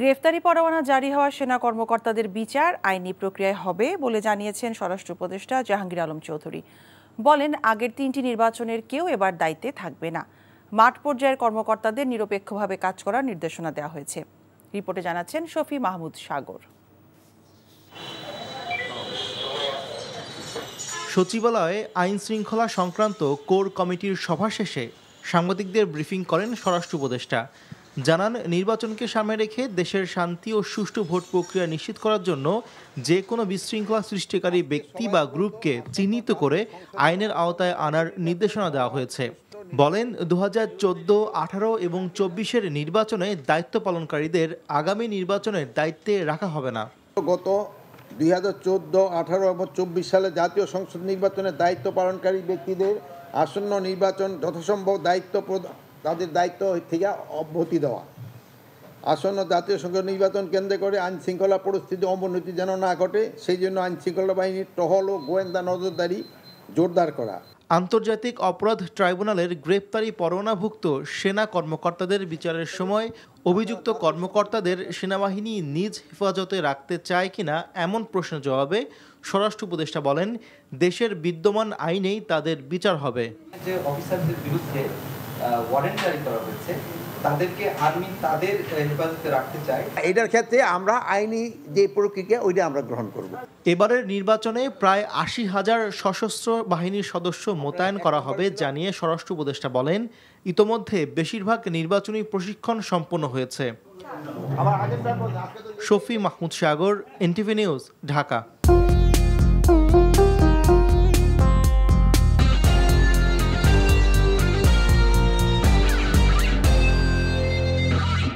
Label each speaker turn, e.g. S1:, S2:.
S1: গ্রেফতারি পরোয়ানা জারি হওয়া সেনা কর্মকর্তাদের বিচার আইনি প্রক্রিয়ায় হবে বলে জানিয়েছেন স্বরাষ্ট্র উপদেষ্টা জাহাঙ্গীর আলম চৌধুরী। বলেন, আগের 3টি নির্বাচনের কেউ এবার দায়িত্বে থাকবে না। মাঠ পর্যায়ের কর্মকর্তাদের নিরপেক্ষভাবে কাজ করার নির্দেশনা দেওয়া হয়েছে। রিপোর্টে জানাচ্ছেন শফি মাহমুদ সাগর।
S2: সচিবালয়ে আইন শৃঙ্খলা সংক্রান্ত কোর কমিটির সভা শেষে সাংবাদিকদের ব্রিফিং করেন স্বরাষ্ট্র উপদেষ্টা। জানান, নির্বাচনকে সামনে রেখে দেশের শান্তি ও সুষ্ঠু ভোট প্রক্রিয়া নিশ্চিত করার জন্য যে কোনো বিশৃঙ্খলা সৃষ্টিকারী ব্যক্তি বা গ্রুপকে চিহ্নিত করে আইনের আওতায় আনার নির্দেশনা দেওয়া হয়েছে। বলেন, 2014, 18 এবং 24-এর নির্বাচনে দায়িত্ব পালনকারীদের আগামী নির্বাচনের দায়িত্বে রাখা হবে না।
S3: গত 2014, 18 এবং 24 সালে জাতীয় সংসদ নির্বাচনের দায়িত্ব পালনকারী ব্যক্তিদের আসন্ন নির্বাচন যথাসম্ভব তাদের দায়িত্ব থেকে অব্যাহতি দেওয়া। আসন্ন জাতীয় সংসদ নির্বাচন কেন্দ্র করে আইন শৃঙ্খলা পরিস্থিতি অবনতি যেন না ঘটে, সেই জন্য আইন শৃঙ্খলা বাহিনীর টহল ও গোয়েন্দা নজরদারি জোরদার করা।
S2: আন্তর্জাতিক অপরাধ ট্রাইব্যুনালের গ্রেপ্তারি পরোয়ানাভুক্ত সেনা কর্মকর্তাদের বিচারের সময় অভিযুক্ত কর্মকর্তাদের সেনাবাহিনী নিজ হেফাজতে রাখতে চায় কিনা এমন প্রশ্নের জবাবে স্বরাষ্ট্র উপদেষ্টা বলেন, দেশের বিদ্যমান আইনেই তাদের বিচার হবে।
S4: যে অফিসারদের বিরুদ্ধে ওয়ারেন্ট জারি করা হয়েছে, তাদেরকে আর্মি তাদের হেফাজতে রাখতে চায়।
S3: এটার ক্ষেত্রে আমরা আইনি যে প্রক্রিয়া ওইটা আমরা গ্রহণ করব।
S2: এবারের নির্বাচনে প্রায় 80,000 সশস্ত্র বাহিনীর সদস্য মোতায়েন করা হবে জানিয়ে স্বরাষ্ট্র উপদেষ্টা বলেন, ইতোমধ্যে বেশিরভাগ নির্বাচনী প্রশিক্ষণ সম্পন্ন হয়েছে। শফি মাহমুদ সাগর, এনটিভি নিউজ, ঢাকা।